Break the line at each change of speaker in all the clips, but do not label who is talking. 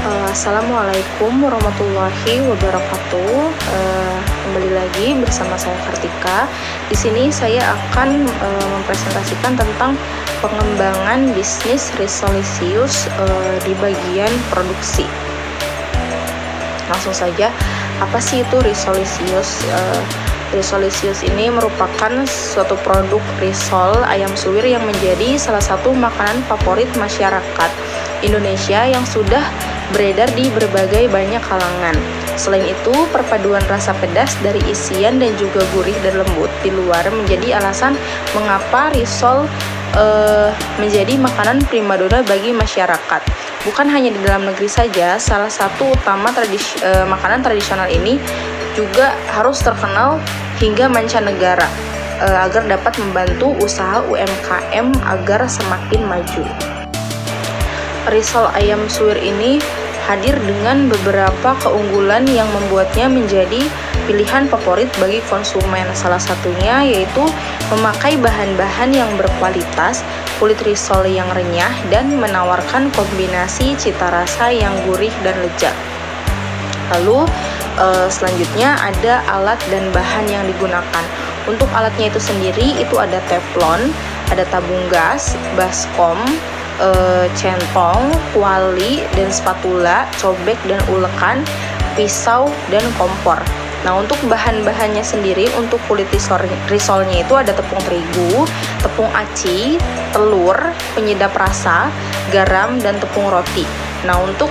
Assalamualaikum warahmatullahi wabarakatuh. Kembali lagi bersama saya Kartika. Di sini saya akan mempresentasikan tentang pengembangan bisnis Risolisius di bagian produksi. Langsung saja, apa sih itu Risolisius? Risolisius ini merupakan suatu produk risol ayam suwir yang menjadi salah satu makanan favorit masyarakat Indonesia yang sudah beredar di berbagai banyak kalangan. Selain itu, perpaduan rasa pedas dari isian dan juga gurih dan lembut di luar menjadi alasan mengapa risol menjadi makanan primadona bagi masyarakat. Bukan hanya di dalam negeri saja, salah satu utama makanan tradisional ini juga harus terkenal hingga mancanegara agar dapat membantu usaha UMKM agar semakin maju. Risol ayam suwir ini hadir dengan beberapa keunggulan yang membuatnya menjadi pilihan favorit bagi konsumen. Salah satunya yaitu memakai bahan-bahan yang berkualitas, kulit risol yang renyah, dan menawarkan kombinasi cita rasa yang gurih dan lezat. Lalu selanjutnya ada alat dan bahan yang digunakan. Untuk alatnya itu sendiri itu ada teflon, ada tabung gas, baskom, centong, kuali, dan spatula, cobek dan ulekan, pisau, dan kompor. Nah, untuk bahan-bahannya sendiri, untuk kulit risolnya itu ada tepung terigu, tepung aci, telur, penyedap rasa, garam, dan tepung roti. Nah, untuk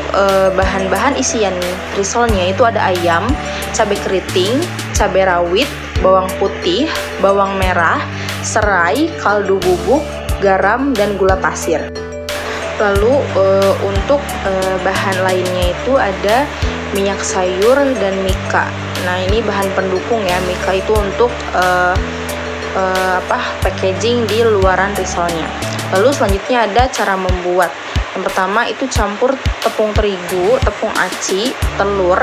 bahan-bahan isian risolnya itu ada ayam, cabai keriting, cabai rawit, bawang putih, bawang merah, serai, kaldu bubuk, garam, dan gula pasir. Lalu untuk bahan lainnya itu ada minyak sayur dan mika. Nah, ini bahan pendukung ya. Mika itu untuk packaging di luaran risolnya. Lalu selanjutnya ada cara membuat. Yang pertama itu campur tepung terigu, tepung aci, telur,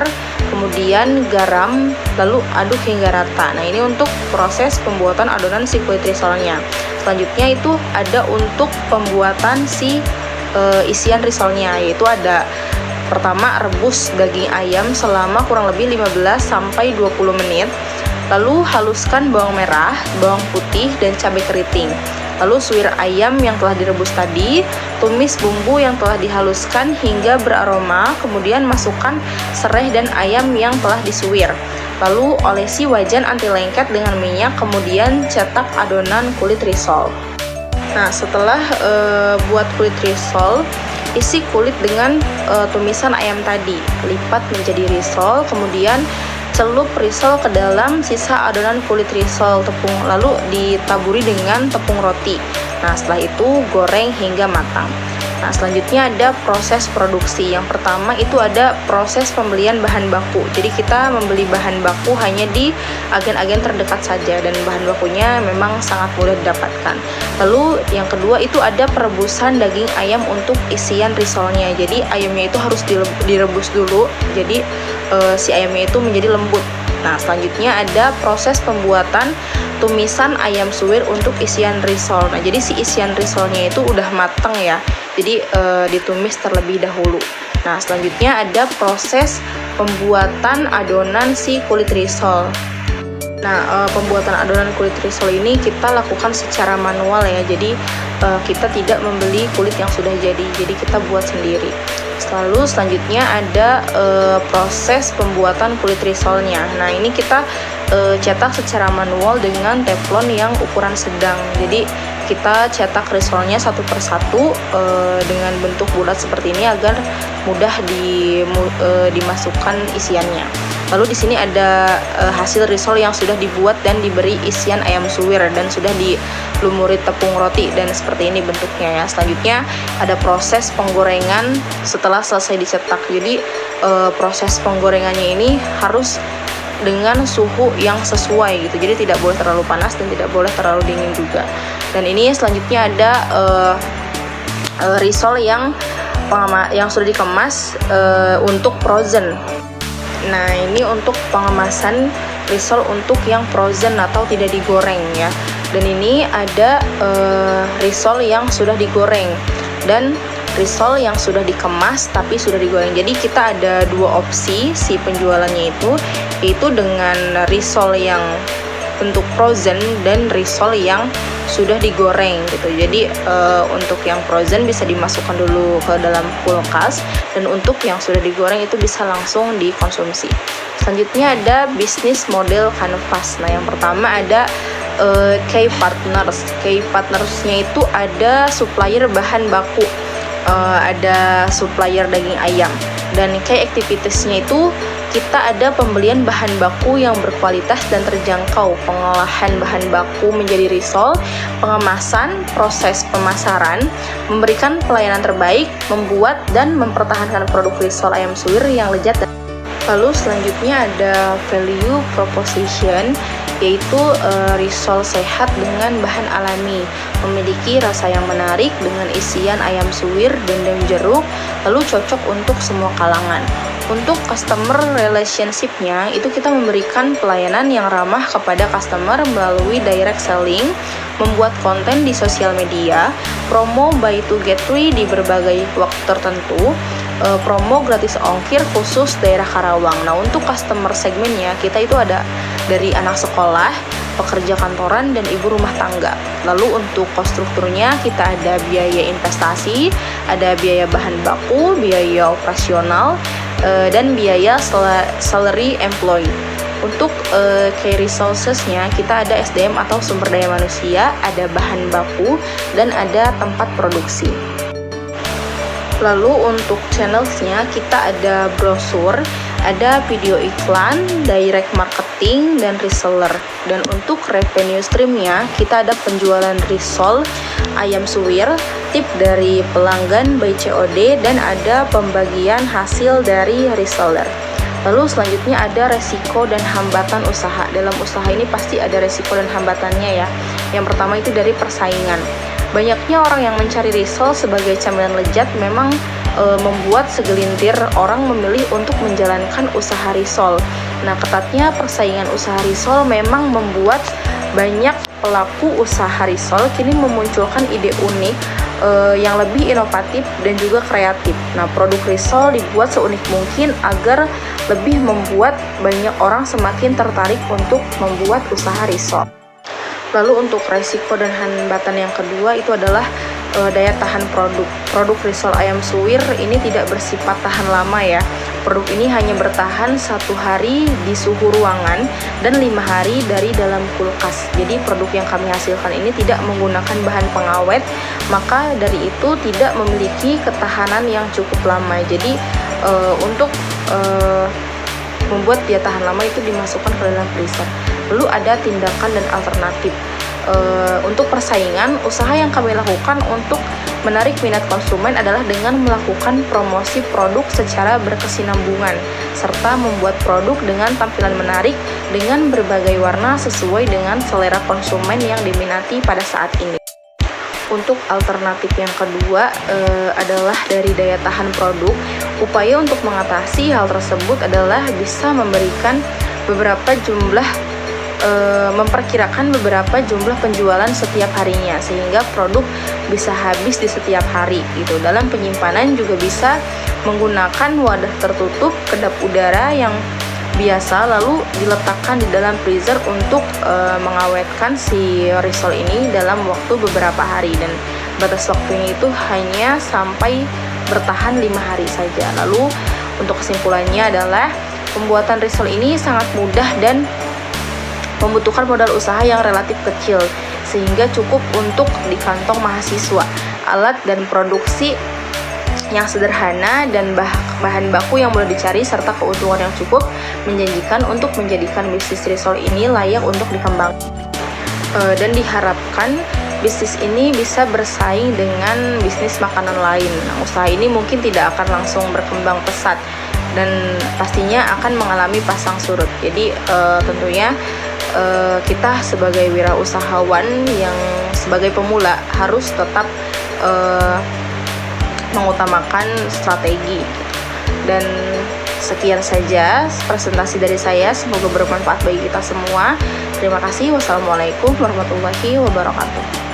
kemudian garam, lalu aduk hingga rata. Nah, ini untuk proses pembuatan adonan si kulit risolnya. Selanjutnya itu ada untuk pembuatan si isian risolnya, yaitu ada pertama rebus daging ayam selama kurang lebih 15-20 menit, lalu haluskan bawang merah, bawang putih, dan cabai keriting. Lalu suwir ayam yang telah direbus tadi, tumis bumbu yang telah dihaluskan hingga beraroma, kemudian masukkan serai dan ayam yang telah disuwir. Lalu olesi wajan anti lengket dengan minyak, kemudian cetak adonan kulit risol. Nah, setelah buat kulit risol, isi kulit dengan tumisan ayam tadi, lipat menjadi risol, kemudian celup risol ke dalam sisa adonan kulit risol tepung, lalu ditaburi dengan tepung roti. Nah, setelah itu goreng hingga matang. Nah, selanjutnya ada proses produksi. Yang pertama itu ada proses pembelian bahan baku. Jadi kita membeli bahan baku hanya di agen-agen terdekat saja dan bahan bakunya memang sangat mudah didapatkan. Lalu yang kedua itu ada perebusan daging ayam untuk isian risolnya. Jadi ayamnya itu harus direbus dulu. Jadi si ayamnya itu menjadi lembut. Nah, selanjutnya ada proses pembuatan tumisan ayam suwir untuk isian risol. Nah, jadi si isian risolnya itu udah mateng ya. Jadi ditumis terlebih dahulu. Nah, selanjutnya ada proses pembuatan adonan si kulit risol. Nah, pembuatan adonan kulit risol ini kita lakukan secara manual ya. Jadi kita tidak membeli kulit yang sudah jadi kita buat sendiri. Lalu selanjutnya ada proses pembuatan kulit risolnya. Nah, ini kita cetak secara manual dengan teflon yang ukuran sedang. Jadi kita cetak risolnya satu persatu dengan bentuk bulat seperti ini agar mudah dimasukkan isiannya. Lalu di sini ada hasil risol yang sudah dibuat dan diberi isian ayam suwir dan sudah dilumuri tepung roti dan seperti ini bentuknya ya. Selanjutnya ada proses penggorengan setelah selesai dicetak. Jadi proses penggorengannya ini harus dengan suhu yang sesuai gitu. Jadi tidak boleh terlalu panas dan tidak boleh terlalu dingin juga. Dan ini selanjutnya ada risol yang sudah dikemas untuk frozen. Nah, ini untuk pengemasan risol untuk yang frozen atau tidak digoreng ya. Dan ini ada risol yang sudah digoreng. Dan risol yang sudah dikemas tapi sudah digoreng. Jadi kita ada dua opsi si penjualannya itu, yaitu dengan risol yang bentuk frozen dan risol yang sudah digoreng gitu. Jadi untuk yang frozen bisa dimasukkan dulu ke dalam kulkas, dan untuk yang sudah digoreng itu bisa langsung dikonsumsi. Selanjutnya ada bisnis model canvas. Nah, yang pertama ada K-Partners. K-Partnersnya itu ada supplier bahan baku, ada supplier daging ayam, dan K-Activitiesnya itu kita ada pembelian bahan baku yang berkualitas dan terjangkau, pengolahan bahan baku menjadi risol, pengemasan, proses pemasaran, memberikan pelayanan terbaik, membuat dan mempertahankan produk risol ayam suwir yang lezat. Lalu selanjutnya ada value proposition, yaitu risol sehat dengan bahan alami, memiliki rasa yang menarik dengan isian ayam suwir, dendeng jeruk, lalu cocok untuk semua kalangan. Untuk customer relationship-nya itu kita memberikan pelayanan yang ramah kepada customer melalui direct selling, membuat konten di sosial media, promo buy to get free di berbagai waktu tertentu, promo gratis ongkir khusus daerah Karawang. Nah, untuk customer segmennya kita itu ada dari anak sekolah, pekerja kantoran, dan ibu rumah tangga. Lalu untuk cost strukturnya kita ada biaya investasi, ada biaya bahan baku, biaya operasional, dan biaya salary employee. Untuk key resources-nya kita ada SDM atau sumber daya manusia, ada bahan baku, dan ada tempat produksi. Lalu untuk channels-nya kita ada brosur, ada video iklan, direct marketing, dan reseller. Dan untuk revenue stream-nya kita ada penjualan risol ayam suwir, tip dari pelanggan by COD, dan ada pembagian hasil dari reseller. Lalu selanjutnya ada resiko dan hambatan usaha. Dalam usaha ini pasti ada resiko dan hambatannya ya. Yang pertama itu dari persaingan. Banyaknya orang yang mencari risol sebagai camilan lezat memang membuat segelintir orang memilih untuk menjalankan usaha risol. Nah, ketatnya persaingan usaha risol memang membuat banyak pelaku usaha risol kini memunculkan ide unik yang lebih inovatif dan juga kreatif. Nah, produk risol dibuat seunik mungkin agar lebih membuat banyak orang semakin tertarik untuk membuat usaha risol. Lalu untuk resiko dan hambatan yang kedua itu adalah daya tahan produk. Produk risol ayam suwir ini tidak bersifat tahan lama ya. Produk ini hanya bertahan 1 hari di suhu ruangan dan 5 hari dari dalam kulkas. Jadi produk yang kami hasilkan ini tidak menggunakan bahan pengawet, maka dari itu tidak memiliki ketahanan yang cukup lama. Jadi untuk membuat dia tahan lama itu dimasukkan ke dalam freezer. Lalu ada tindakan dan alternatif. Untuk persaingan, usaha yang kami lakukan untuk menarik minat konsumen adalah dengan melakukan promosi produk secara berkesinambungan, serta membuat produk dengan tampilan menarik dengan berbagai warna sesuai dengan selera konsumen yang diminati pada saat ini. Untuk alternatif yang kedua adalah dari daya tahan produk. Upaya untuk mengatasi hal tersebut adalah bisa memberikan memperkirakan beberapa jumlah penjualan setiap harinya sehingga produk bisa habis di setiap hari gitu. Dalam penyimpanan juga bisa menggunakan wadah tertutup kedap udara yang biasa lalu diletakkan di dalam freezer untuk mengawetkan si risol ini dalam waktu beberapa hari, dan batas waktunya itu hanya sampai bertahan 5 hari saja. Lalu untuk kesimpulannya adalah pembuatan risol ini sangat mudah dan membutuhkan modal usaha yang relatif kecil sehingga cukup untuk di kantong mahasiswa. Alat dan produksi yang sederhana dan bahan baku yang mudah dicari serta keuntungan yang cukup menjanjikan untuk menjadikan bisnis risol ini layak untuk dikembangkan. Dan diharapkan bisnis ini bisa bersaing dengan bisnis makanan lain. Nah, usaha ini mungkin tidak akan langsung berkembang pesat dan pastinya akan mengalami pasang surut. Jadi tentunya kita sebagai wirausahawan yang sebagai pemula harus tetap mengutamakan strategi. Dan sekian saja presentasi dari saya, semoga bermanfaat bagi kita semua. Terima kasih. Wassalamualaikum warahmatullahi wabarakatuh.